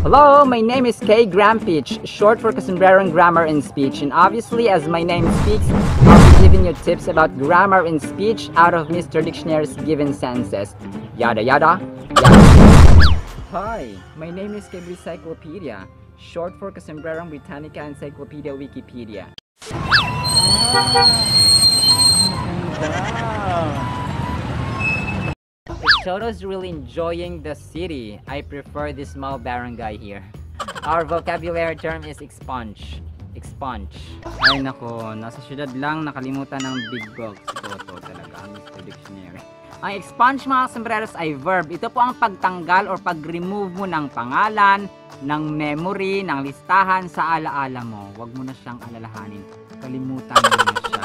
Hello, my name is Kay Grampich, short for Kasumbrerang Grammar and Speech, and obviously as my name speaks, I'll be giving you tips about grammar and speech out of Mr. Dictionary's given senses. Yada yada, yada. Hi, my name is Kay Encyclopedia, short for Kasumbrerang Britannica Encyclopedia Wikipedia. Toto's really enjoying the city. I prefer this small barangay here. Our vocabulary term is expunge. Expunge. Ay nako, nasa syudad lang nakalimutan ng big box. Si Toto talaga, Mr. Dictionary. Ang expunge mga sombreros ay verb. Ito po ang pagtanggal or pag-remove mo ng pangalan, ng memory, ng listahan sa alaala mo. Huwag mo na siyang alalahanin. Kalimutan mo na siya.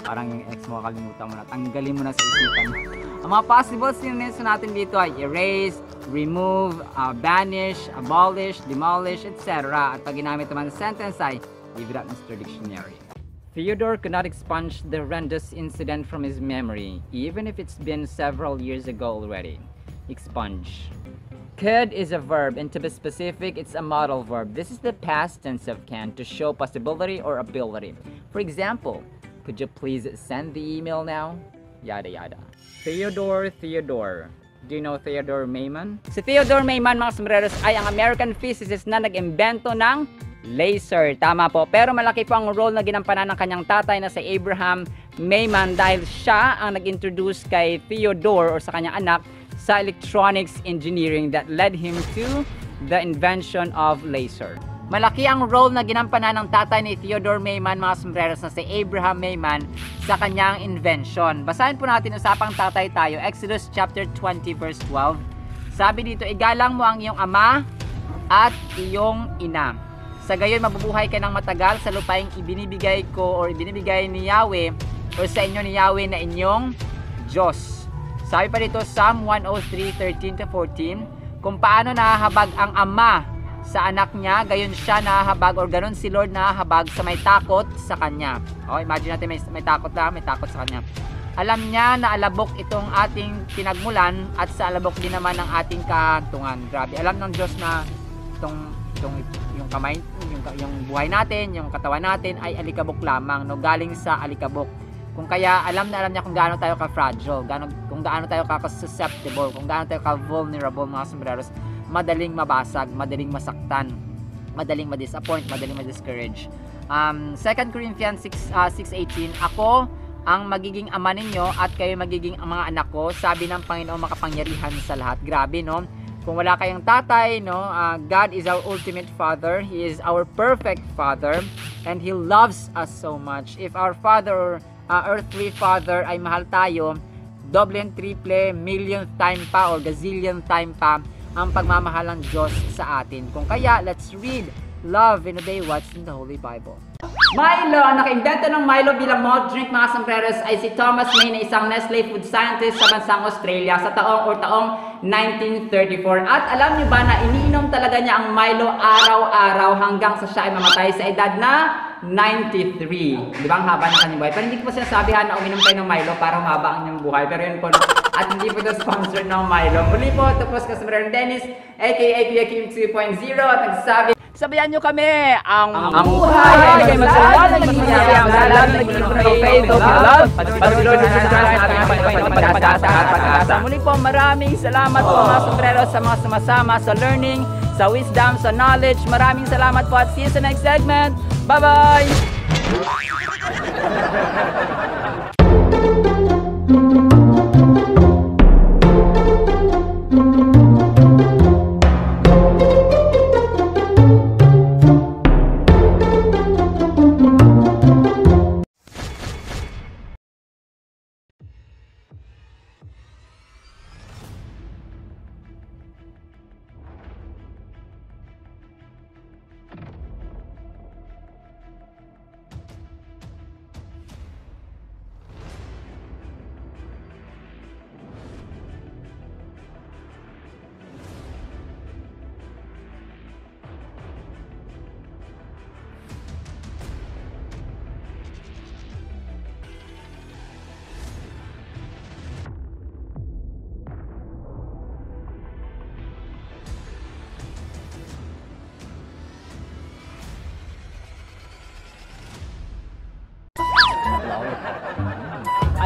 Parang yung ex mo, kalimutan mo na. Tanggalin mo na sa isipan mo. Ang mga possible synonyms natin dito ay erase, remove, banish, abolish, demolish, etc. At pag ginamit naman sa sentence ay leave it at Mr. Dictionary. Theodore could not expunge the horrendous incident from his memory, even if it's been several years ago already. Expunge. Could is a verb, and to be specific, it's a modal verb. This is the past tense of can to show possibility or ability. For example, could you please send the email now? Yada yada. Theodore. Do you know Theodore Mayman? Si Theodore Mayman, mga sombreros, ay ang American physicist na nag-imbento ng laser. Tama po. Pero malaki po ang role na ginampanan ng kanyang tatay na si Abraham Mayman dahil siya ang nag-introduce kay Theodore or sa kanyang anak sa electronics engineering that led him to the invention of laser. Malaki ang role na ginampanan ng tatay ni Theodore Mayman, mga sombreros, na si Abraham Mayman sa kanyang invention. Basahin po natin usapang tatay tayo. Exodus chapter 20 verse 12. Sabi dito, igalang mo ang iyong ama at iyong ina. Sa gayon mabubuhay ka ng matagal sa lupaing ibinibigay ko or ibinibigay ni Yahweh o sa inyo ni Yahweh na inyong Diyos. Sabi pa dito, Psalm 103:13-14, kung paano nahahabag ang ama sa anak niya, gayon siya nahahabag or ganon si Lord nahahabag sa may takot sa kanya. O, imagine natin may takot lang, may takot sa kanya. Alam niya na alabok itong ating pinagmulan at sa alabok din naman ng ating kahantungan. Grabe, alam ng Diyos na yung kamay, yung buhay natin, yung katawan natin ay alikabok lamang, no? Galing sa alikabok. Kung kaya alam niya kung gaano tayo ka-fragile, kung gaano tayo ka-susceptible, kung gaano tayo ka-vulnerable, mga sombreros. Madaling mabasag, madaling masaktan, madaling ma-disappoint, madaling ma-discourage. 2 Corinthians 6:18, ako ang magiging ama ninyo at kayo magiging mga anak ko, sabi ng Panginoon makapangyarihan sa lahat. Grabe, no? Kung wala kayong tatay, no, God is our ultimate father. He is our perfect father and He loves us so much. If our father, earthly father ay mahal tayo, double and triple, millionth time pa or gazillion time pa ang pagmamahal ng Diyos sa atin. Kung kaya, let's read love in a day what's in the Holy Bible. Milo! Ang naka-invento ng Milo bilang malt drink, mga sombreros, ay si Thomas May na isang Nestle food scientist sa bansang Australia sa taong 1934. At alam niyo ba na iniinom talaga niya ang Milo araw-araw hanggang sa siya ay mamatay sa edad na 93. Di ba ang haba ng kanyang buhay? Pero hindi ko pa sinasabihan na uminom kayo ng Milo para mahaba ang inyong buhay. Pero yun po, at hindi po ito sponsored ng Milo. Muli po, ito po si Kasumbrerang Dennis, aka Kuya Kim 2.0, at nagsasabi, sabihan nyo kami, ang buhay ay masalanan ng ginagawa, masalanan ng ginagawa, faith, love, at pagsulod sa pag-asa. Muli po, maraming salamat po mga sombrero sa mga sumasama sa learning, sa wisdom, sa knowledge. Maraming salamat po at see you sa next segment. Bye-bye!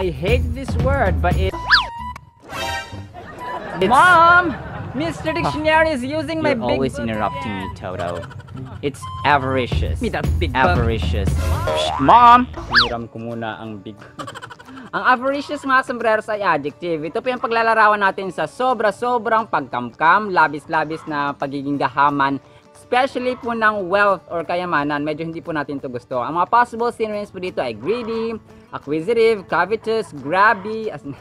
I hate this word, but it's Mom! Mr. Dictionary is using my big... You're always interrupting me, Toto. It's avaricious. Avaricious. Mom! Hiniram ko muna ang big... Ang avaricious, mga sombreros, ay adjective. Ito po yung paglalarawan natin sa sobra-sobrang pagkamkam, labis-labis na pagiging gahaman, especially po ng wealth or kayamanan. Medyo hindi po natin ito gusto. Ang mga possible synonyms po dito ay greedy, acquisitive, covetous, grabby, etc.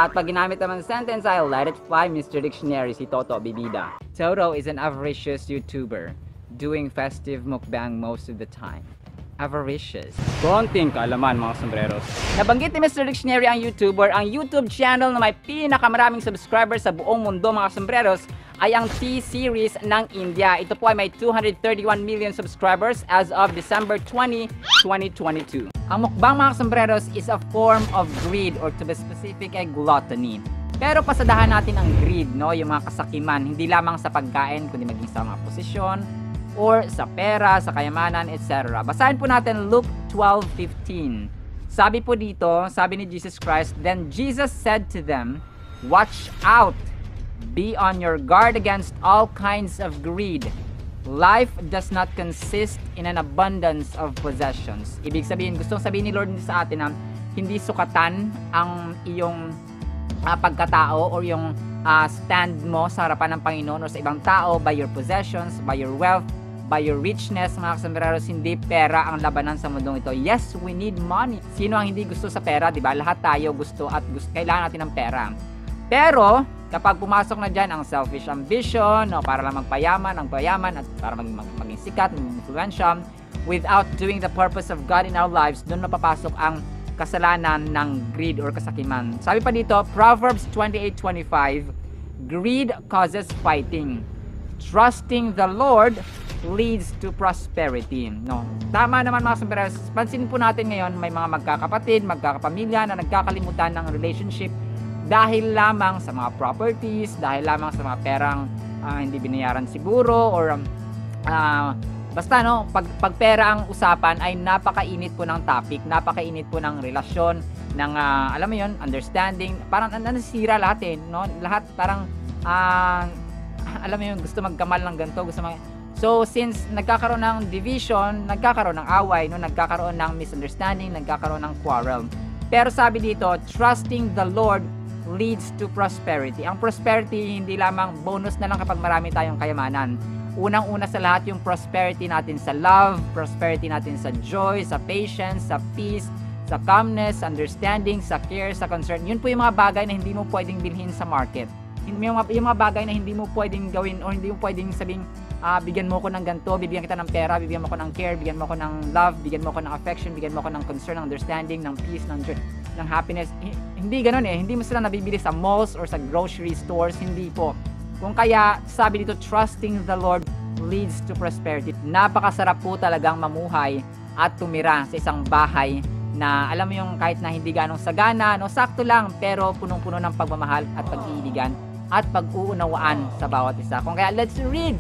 At pag ginamit naman sa sentence ay let it fly, Mr. Dictionary, si Toto Bibida. Toto is an avaricious YouTuber doing festive mukbang most of the time. Avaricious. Konting kaalaman, mga sombreros. Nabanggit ni Mr. Dictionary ang YouTuber. Ang YouTube channel na may pinakamaraming subscribers sa buong mundo, mga sombreros, ay ang T-Series ng India. Ito po ay may 231 million subscribers as of December 20, 2022. Ang mukbang, mga sombreros, is a form of greed, or to be specific ay gluttony. Pero pasadahan natin ang greed, no? Yung mga kasakiman, hindi lamang sa pagkain, kundi maging sa mga posisyon, or sa pera, sa kayamanan, etc. Basahin po natin Luke 12:15. Sabi po dito, sabi ni Jesus Christ, "Then Jesus said to them, watch out, be on your guard against all kinds of greed. Life does not consist in an abundance of possessions." Ibig sabihin, gustong sabihin ni Lord sa atin na hindi sukatan ang iyong pagkatao or yung stand mo sa harapan ng Panginoon o sa ibang tao by your possessions, by your wealth, by your richness, mga sombreros. Hindi pera ang labanan sa mundong ito. Yes, we need money. Sino ang hindi gusto sa pera, di ba? Lahat tayo gusto at kailangan natin ng pera. Pero kapag pumasok na dyan ang selfish ambition, no, para lang magpayaman, at para maging sikat, maging influensya, without doing the purpose of God in our lives, doon mapapasok ang kasalanan ng greed or kasakiman. Sabi pa dito, Proverbs 28:25, greed causes fighting. Trusting the Lord leads to prosperity. No, tama naman, mga sombreros. Pansin po natin ngayon, may mga magkakapatid, magkakapamilya na nagkakalimutan ng relationship dahil lamang sa mga properties, dahil lamang sa mga perang hindi binayaran siguro, or basta no, pag pera ang usapan ay napakainit po ng topic, napakainit po ng relasyon, ng alam mo yun, understanding, parang nasisira lahat no? Lahat parang alam mo yun, gusto magkamal ng ganito, so since nagkakaroon ng division, nagkakaroon ng away, no? Nagkakaroon ng misunderstanding, nagkakaroon ng quarrel. Pero sabi dito, trusting the Lord leads to prosperity. Ang prosperity hindi lamang bonus na lang kapag marami tayong kayamanan. Unang-una sa lahat yung prosperity natin sa love, prosperity natin sa joy, sa patience, sa peace, sa calmness, understanding, sa care, sa concern. Yun po yung mga bagay na hindi mo pwedeng bilhin sa market. Yung mga bagay na hindi mo pwedeng gawin o hindi mo pwedeng sabing bigyan mo ko ng ganito, bibigyan kita ng pera, bibigyan mo ko ng care, bigyan mo ko ng love, bigyan mo ko ng affection, bigyan mo ko ng concern, ng understanding, ng peace, ng joy, ng happiness. Hindi ganun hindi mo sila nabibili sa malls or sa grocery stores, hindi po. Kung kaya, sabi dito, trusting the Lord leads to prosperity. Napakasarap po talagang mamuhay at tumira sa isang bahay na alam mo yung kahit na hindi ganong sagana, no, sakto lang, pero punong-puno ng pagmamahal at pag-iibigan at pag-uunawaan sa bawat isa. Kung kaya, let's read,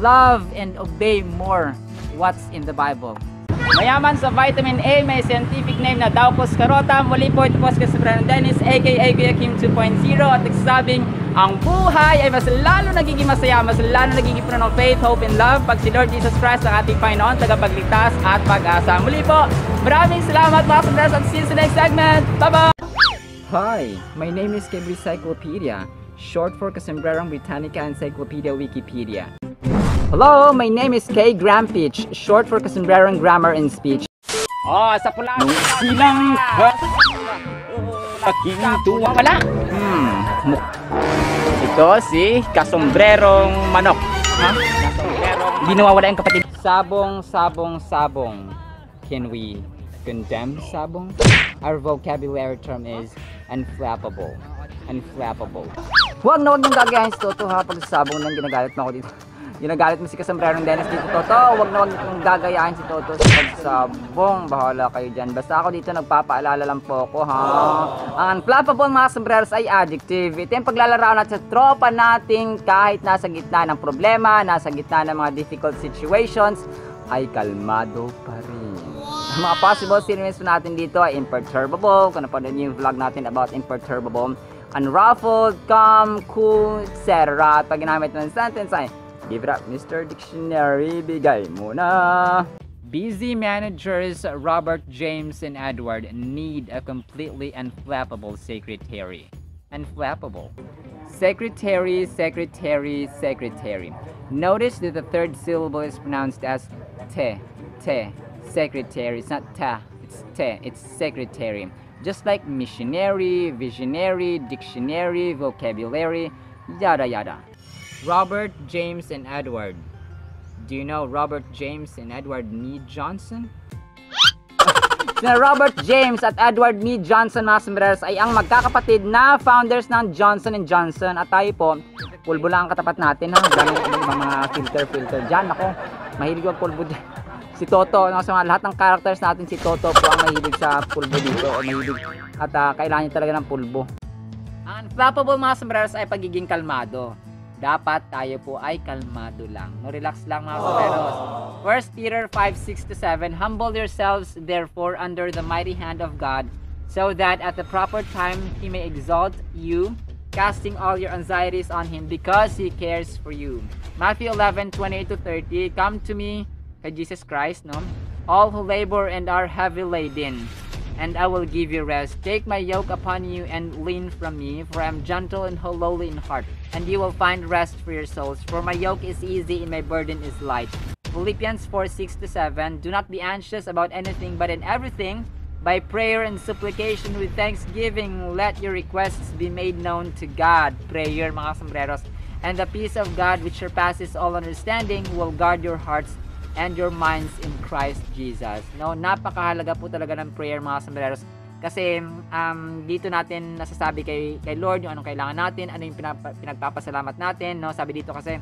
love, and obey more what's in the Bible. Mayaman sa vitamin A, may scientific name na Daucus carota. Muli po ito po si Sobrano Dennis, aka Kuya Kim 2.0, at nagsasabing ang buhay ay mas lalo nagiging masaya, mas lalo nagiging puno ng faith, hope, and love pag si Lord Jesus Christ ang ating Panginoon, tagapagligtas at pag-asa. Muli po, maraming salamat mga sombreros, at see you sa next segment. Bye-bye! Hi, my name is Kebri Cyclopedia, short for Kasombrerong Britannica Encyclopedia Wikipedia. Hello, my name is Kay Grampich, short for Kasombrerong Grammar and Speech. Sa pula nung silang aking tuwa wala. Ito si Kasombrerong Manok. Kasombrerong hindi nawawala yung kapatid. Sabong, sabong, sabong. Can we condemn sabong? Our vocabulary term is unflappable. Unflappable. Huwag niyong gagayahin si Toto ha, pag sabong nang ginagalit mo ako dito. Ginagalit mo si Kasombrerong Dennis dito, Toto. Huwag niyong gagayahin si Toto sa pagsabong. Bahala kayo dyan. Basta ako dito nagpapaalala lang po ako ha. Ang unflappable, mga sombreros, ay adjective. Ito yung paglalarawan natin sa tropa nating kahit nasa gitna ng problema, nasa gitna ng mga difficult situations, ay kalmado pa rin. Ang mga possible synonyms natin dito ay imperturbable, kung napanood niyo yung vlog natin about imperturbable, unruffled, calm, cool, etc. At pag ginamit mo ng sentence ay, give it up, Mr. Dictionary, bigay mo na. Busy managers Robert, James, and Edward need a completely unflappable secretary. Unflappable. Secretary, secretary, secretary. Notice that the third syllable is pronounced as te, te. Secretary. It's not ta, it's te, it's secretary. Just like missionary, visionary, dictionary, vocabulary, yada yada. Robert, James, and Edward. Do you know Robert, James, and Edward Mead Johnson? Na Robert James at Edward Mead Johnson, mga sombreros, ay ang magkakapatid na founders ng Johnson & Johnson. At tayo po, pulbo lang ang katapat natin, ha? Ganun mga filter dyan. Ako, mahilig wag pulbo dyan. Si Toto, no, sa mga lahat ng characters natin, si Toto po ang mahilig sa pulbo dito. O mahilig, at kailangan niya talaga ng pulbo. Ang unflappable, mga sombreros, ay pagiging kalmado. Dapat tayo po ay kalmado lang. No, relax lang, mga sombreros. 1 Peter 5:6-7, humble yourselves therefore under the mighty hand of God, so that at the proper time He may exalt you, casting all your anxieties on Him because He cares for you. Matthew 11:28-30, come to me, kay Jesus Christ, no? All who labor and are heavy laden, and I will give you rest. Take my yoke upon you and lean from me, for I am gentle and lowly in heart, and you will find rest for your souls. For my yoke is easy and my burden is light. Philippians 4:6-7, do not be anxious about anything, but in everything, by prayer and supplication with thanksgiving, let your requests be made known to God. Prayer, mga sombreros. And the peace of God, which surpasses all understanding, will guard your hearts and your minds in Christ Jesus. No, napakahalaga po talaga ng prayer, mga sombreros. Kasi dito natin nasasabi kay Lord yung anong kailangan natin, ano yung pinagpapasalamat natin, no? Sabi dito kasi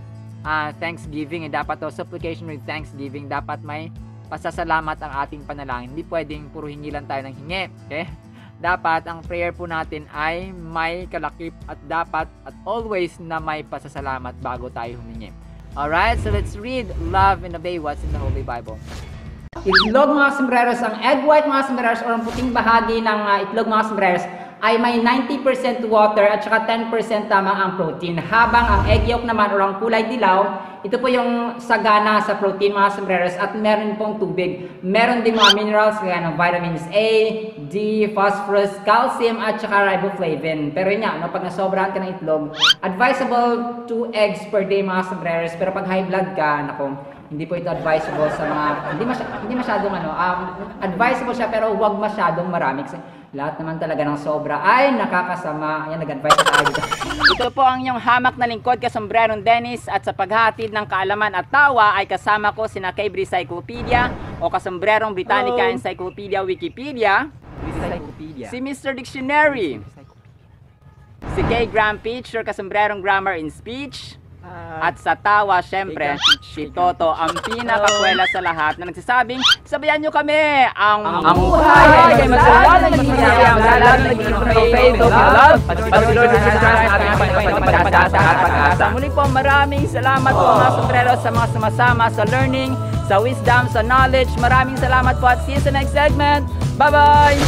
thanksgiving, dapat to supplication with thanksgiving, dapat may pasasalamat ang ating panalangin. Hindi pwedeng puro hingi lang tayo ng hingi, okay? Dapat ang prayer po natin ay may kalakip at dapat at always na may pasasalamat bago tayo humingi. Alright, so let's read, love, and obey what's in the Holy Bible. Itlog, mga sombreros, ang egg white, mga sombreros, or ang puting bahagi ng itlog, mga sombreros, ay may 90% water at saka 10% tama ang protein. Habang ang egg yolk naman, or ang kulay dilaw, ito po yung sagana sa protein, mga sombreros, at meron pong tubig. Meron din mga minerals kaya ng vitamins A, D, phosphorus, calcium, at saka riboflavin. Pero yun nga, no, pag nasobrahan ka ng itlog, advisable 2 eggs per day, mga sombreros. Pero pag high blood ka, nako, hindi po ito advisable sa mga, hindi masyadong advisable siya pero huwag masyadong marami. Kasi lahat naman talaga ng sobra ay nakakasama. Ayan, nag-advise na tayo dito. Ito po ang inyong hamak na lingkod, Kasombrerong Dennis, at sa paghatid ng kaalaman at tawa ay kasama ko sina Cable Cyclopedia o Kasombrerong Britannica Encyclopedia Wikipedia, si Mr. Dictionary, si K. Graham Pitch or Kasombrerong Grammar in Speech, at sa tawa, syempre, si Toto, ang pinakakwela sa lahat na nagsasabing, sabayan nyo kami, ang buhay ay masaya, naging masaya, lalo naging faith of love, pag-Lord Jesus Christ, ating pagpapagpagpasa at pag-asa. Muli po, maraming salamat po mga sombrero sa mga sumasama sa learning, sa wisdom, sa knowledge. Maraming salamat po at see you sa next segment. Bye-bye!